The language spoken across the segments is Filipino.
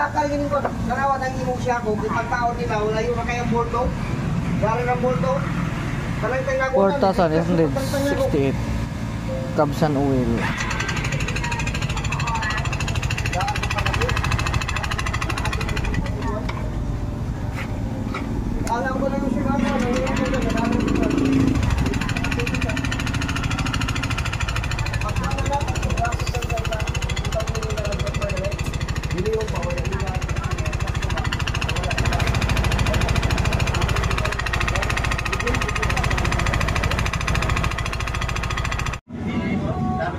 siyakal gini ko. Karawa nang imong siyako, pagkaon nila wala yung kayang bolto. Wala nang bolto. 4,868 Kabsan oil. Alam ko na yung siyako,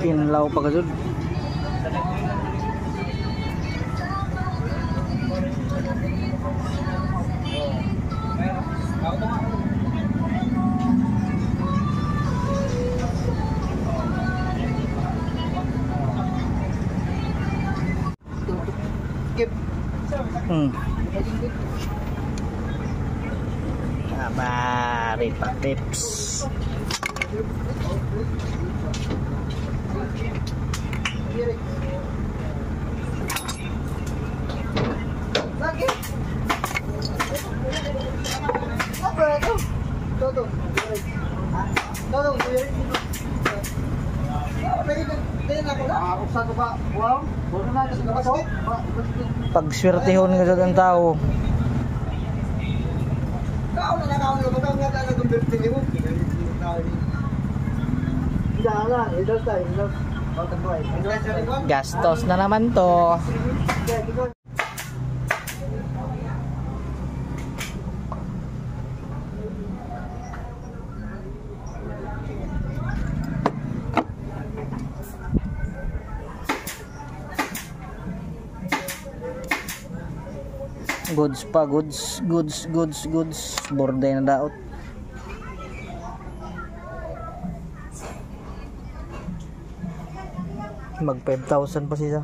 Kinlaw pa kasud. Abari pa tips. Lagi. Apa itu? Toto. Toto, Pagswertehon nga sa ang tao. Gastos na naman to. Goods pa, goods. Borday na daot. Mag 5,000 pa siya.